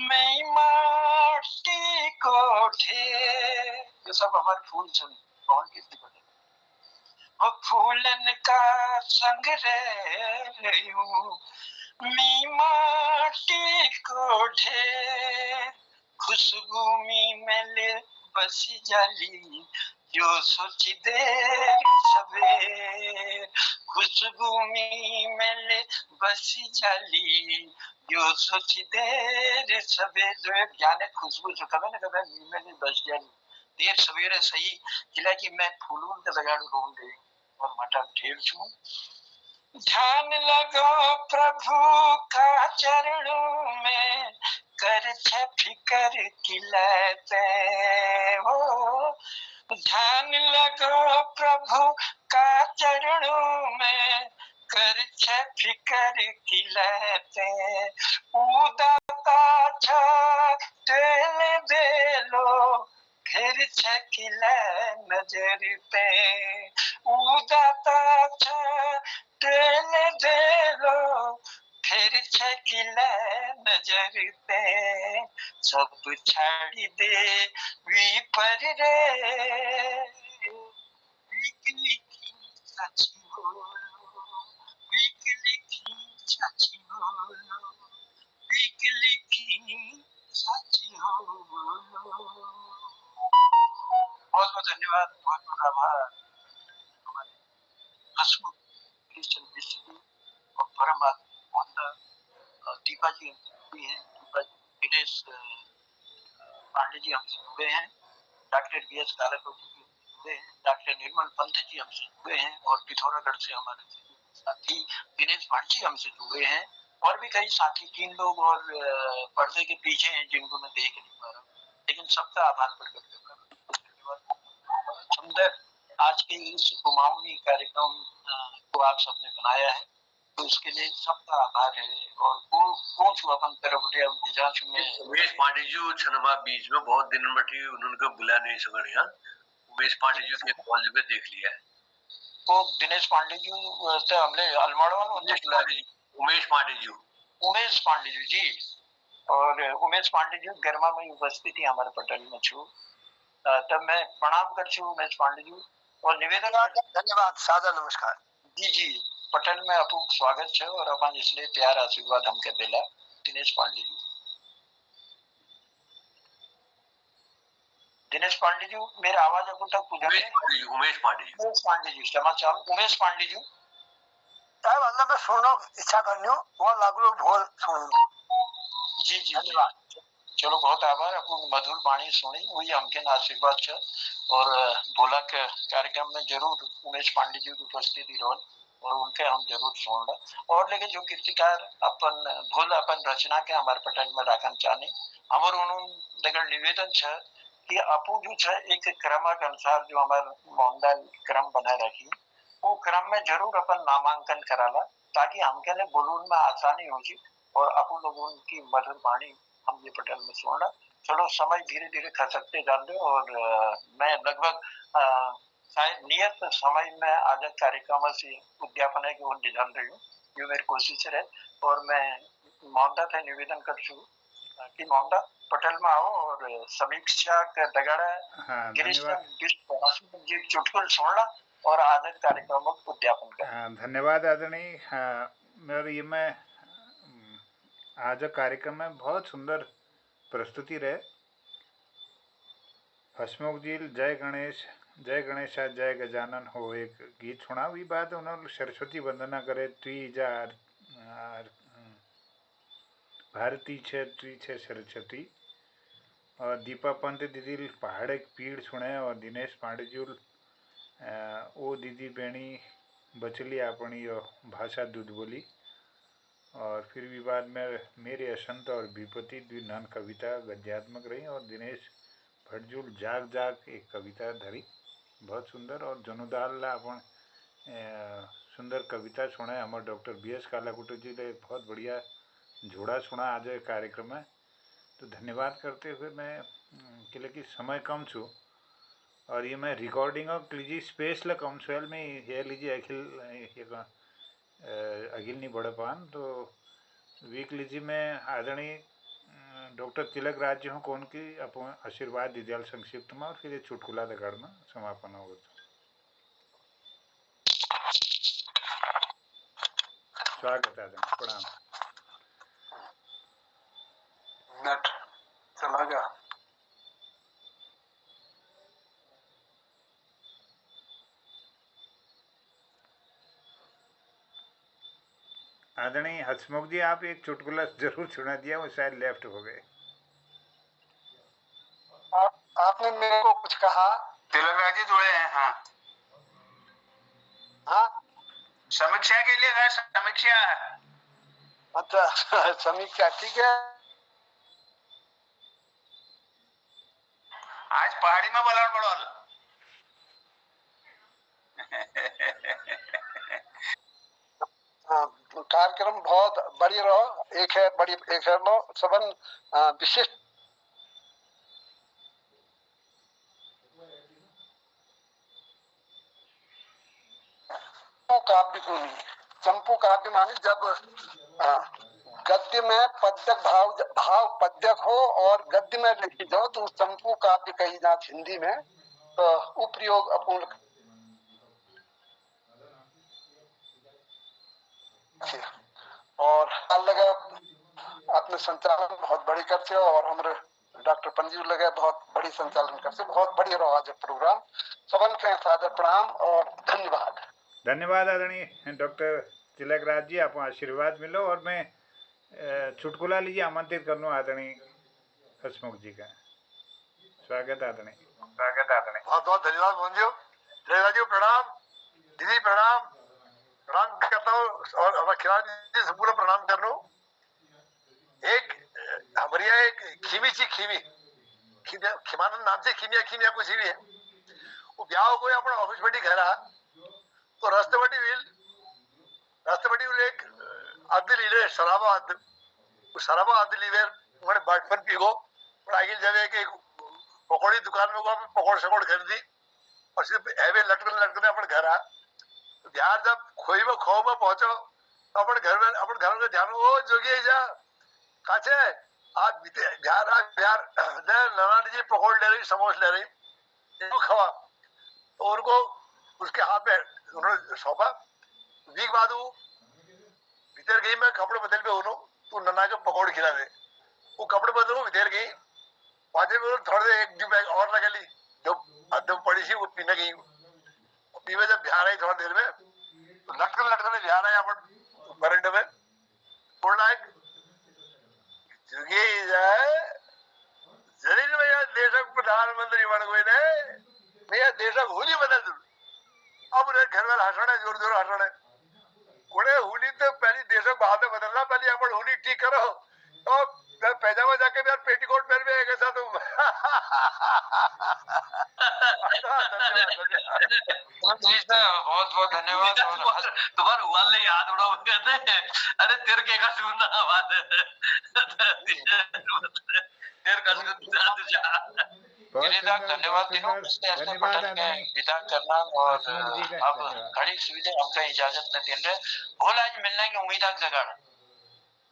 मैं माटी को ढेर, ये सब हमारे फूल सुन कौन कितनी बड़े, और फूलन का संग रयूं, मी माटी को ढेर, खुशबू में ले बसी जाली, जो सोची देर सवेर, खुशबू में ले बसी जाली, जो सोची देर सवेर, जो एक ज्ञान खुशबू जो कभी न कभी में ले बस जाली, देर सवेरे सही किला कि मैं फूलों के बगाड़ रोन गई और मटा ढेर छूं। ध्यान लगो प्रभु का चरणों में, कर छे फिकर किलाते हो, ध्यान लगो प्रभु का चरणों में, कर छे फिकर किलाते, उदाता छा तेल दे लो, फिर छे किला नजर पे, उदाता छा तेल दे लो, फिर छकिला नजर पे, सब छाड़ दे वी पर रे, वीक लिखी साची बोलो, वीक लिखी साची बोलो, वीक लिखी साची बोलो। बहुत बहुत धन्यवाद, बहुत बहुत आभार हमारे हसमुख क्रिश्चियन मिस्त्री और परम आत्मा दीपा जी भी हैं, दीपा जी दिनेश पांडे जी हमसे जुड़े हैं, डॉक्टर बी एस कालाकोट जी जुड़े हैं, डॉक्टर निर्मल पंत जी हमसे जुड़े हैं, और पिथौरागढ़ से हमारे साथी दिनेश पांडे जी हमसे जुड़े हैं, और भी कई साथी 3 लोग और पर्दे के पीछे हैं जिनको मैं देख नहीं पा रहा, लेकिन सबका आभार प्रकट करता हूँ। सुंदर आज के इस कुमाऊनी कार्यक्रम को आप सबने बनाया है, तो उसके लिए सबका आभार है, और कौन छु अपन तरफ उठे हम जांच में उमेश पांडे जी छनमा बीच में बहुत दिन बैठी उन्होंने बुला नहीं सगड़िया, उमेश पांडे जी के कॉल में देख लिया है, तो दिनेश पांडे जी से हमने अल्माड़ा वालों ने बुला ली, उमेश पांडे जी, और उमेश पांडे जी गर्मा में उपस्थित थी हमारे पटल में छु, तब मैं प्रणाम कर छु उमेश पांडे जी, और निवेदन धन्यवाद, सादर नमस्कार जी पटल में अपूर्ण स्वागत है, और अपन इसलिए प्यार आशीर्वाद हमके दिला दिनेश पांडे जी। दिनेश पांडे जी मेरा आवाज अपन तक पहुंचा? उमेश पांडे जी क्षमा चाहूँ, उमेश पांडे जी साहब अल्लाह मैं सुनो इच्छा करनी वो लागलो भोल सुन जी धन्यवाद, चलो बहुत आभार, अपन मधुर वाणी सुनी वही हमके आशीर्वाद है, और भोला के कार्यक्रम में जरूर उमेश पांडे जी की उपस्थिति रोल, और उनके हम जरूर सुन ला, और लेकिन जो कीर्तिकार अपन भोला अपन रचना के हमारे पटल में राखन चाहने, हमारे उन्होंने निवेदन है कि अपू जो है एक क्रम के अनुसार जो हमारे मोहनदाल क्रम बना रखी, वो क्रम में जरूर अपन नामांकन कराला, ताकि हमके लिए बोलून में आसानी हो जी और अपन लोगों की मधुर वाणी हम ये पटेल में सुनना। चलो समय धीरे धीरे खसकते जान दो और मैं लगभग शायद नियत समय में आज कार्यक्रम से उद्यापन है कि वो डिजाइन रही हूँ ये मेरी कोशिश है और मैं मोहनदा थे निवेदन कर कि मोहनदा पटेल में आओ और समीक्षा के दगड़ा हाँ गिरीश धन्यवाद। जी चुटकुल सुनना और आज कार्यक्रम को उद्यापन कर। हाँ धन्यवाद आदरणीय। हाँ मेरे ये मैं आज कार्यक्रम में बहुत सुंदर प्रस्तुति रहे। हसमुख जी जय गणेशा जय गजानन हो एक गीत सुना हुई बात उन्होंने सरस्वती वंदना करे तुई जा भारती छे तुई छे सरस्वती और दीपा पंत दीदी पहाड़ एक पीड़ सुने और दिनेश पांडेजुल ओ दीदी बेणी बचली अपनी भाषा दूध बोली और फिर विवाद में मेरे असंत और विपत्ति द्वि नन कविता गद्यात्मक रही और दिनेश भटजुल जाग जाग एक कविता धरी बहुत सुंदर और जनुदाल अपन सुंदर कविता सुने हमारे डॉक्टर BS कालाकुटर जी ने बहुत बढ़िया जोड़ा सुना आज कार्यक्रम में। तो धन्यवाद करते हुए मैं के कि समय कम छू और ये मैं रिकॉर्डिंग लीजिए स्पेस ला कम सोयल में ये लीजिए अखिल नहीं बढ़ पान तो वीक लीजिए मैं आदरणीय डॉक्टर तिलक राज जी हूँ कौन की अपन आशीर्वाद दीजिए संक्षिप्त में और फिर ये चुटकुला दगाड़ में समापन होगा। स्वागत है आदरणीय प्रणाम। नेट चला गया। आदरणीय हसमुख जी आप एक चुटकुला जरूर सुना दिया वो शायद लेफ्ट हो गए। आपने मेरे को कुछ कहा तिलक राज जी जुड़े हैं। हाँ हाँ समीक्षा के लिए है समीक्षा। अच्छा समीक्षा ठीक है। आज पहाड़ी में बलौन बड़ोल कार्यक्रम बहुत बड़ी रहो एक है बड़ी एक है लो सबन विशिष्ट काव्य को नहीं चंपू काव्य माने जब गद्य में पद्यक भाव पद्यक हो और गद्य में लिखी जाओ तो चंपू काव्य कही जात हिंदी में तो उपयोग अपूर्ण और लगा अपने संचालन बहुत बड़ी करते और हमारे डॉक्टर पंजीव लगे बहुत बड़ी संचालन करते बहुत बड़ी रहा आज प्रोग्राम सबन के सादर प्रणाम और धन्यवाद। धन्यवाद आदरणीय डॉक्टर तिलक राज जी आप आशीर्वाद मिलो और मैं चुटकुला लीजिए आमंत्रित कर लूँ आदरणीय हसमुख जी का। स्वागत आदरणीय। बहुत बहुत धन्यवाद मोहन जी प्रणाम दीदी प्रणाम प्रणाम करता हूँ और हमारे खिलाड़ी जी से पूरा प्रणाम कर लो। एक हमारे यहाँ एक खीमानंद नाम से खीमिया कुछ भी है वो ब्याह को अपना ऑफिस बटी घर तो रास्ते बटी एक आदि लीले शराबा आदि लीवर उन्होंने बाटपन पीगो और आगे जब एक पकौड़ी दुकान में गो पकौड़ शकौड़ खरीदी और सिर्फ एवे लटकने अपन घर तो बिहार जब खोई में खो में पहुंचो तो अपन घर में ध्यान वो जोगी जा काचे आज बिहार नारायण जी पकौड़ ले रही समोस ले रही इनको खवा तो उनको उसके हाथ में उन्होंने सौंपा वीक बाद वो भीतर गई मैं कपड़े बदल पे उन्हों तू नन्ना के पकौड़ खिला दे वो कपड़े बदल भीतर गई बाजे में थोड़े देर एक बैग और लगा ली जो पड़ी थी वो पीने गई पीवे जब बिहार आई थोड़ी देर में तो लटकन बिहार आया अपन बरंडे में बोलना एक जुगी जाए जरूर भैया देशक प्रधानमंत्री बन गए ने भैया देशक होली बदल दू अब घर में हंसना जोर हंसना कोने होली तो पहली देशक बाद में बदलना पहले अपन होली ठीक करो तो पैजामा जाके यार पेटीकोट पहन में एक ऐसा तुम बहुत बहुत धन्यवाद। तुम्हारे वाले याद उड़ाओ कहते हैं, अरे तेरे के का सुनना बात तेरे का सुनना तुझा। धन्यवाद तीनों धन्यवाद आदमी पिता करना और हसमुख जी का अब धन्यवाद। घड़ी सुविधा हमका इजाजत न दिन रहे भोल आज मिलने की उम्मीद आग जगाड़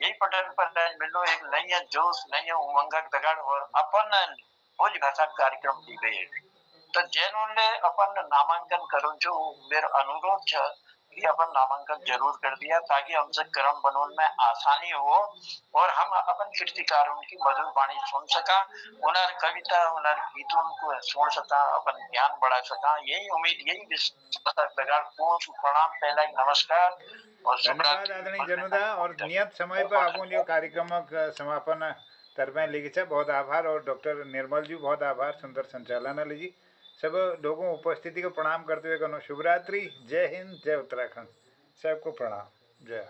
यही पटल पर आज मिलो एक नई जोश नई उमंगक जगाड़ और अपन बोली भाषा कार्यक्रम दी गई है तो जेनोले अपन नामांकन करो जो मेरा अनुरोध छ कि अपन नामांकन जरूर कर दिया ताकि हमसे क्रम बनोन में आसानी हो और हम अपन कीर्तिकारों की मधुर वाणी सुन सका उनर कविता उनर गीतों को सुन सका अपन ज्ञान बढ़ा सका यही उम्मीद यही विश्वास लगाड़ पहुंच प्रणाम पहला ही नमस्कार और धन्यवाद आदरणीय जनुदा और नियत समय पर आपन यो कार्यक्रम समापन तरफे लेके छ बहुत आभार और डॉक्टर निर्मल जी बहुत आभार सुंदर संचालन जी सब लोगों उपस्थिति को प्रणाम करते हुए कहो शुभरात्रि। जय हिंद जय उत्तराखंड सबको प्रणाम जय।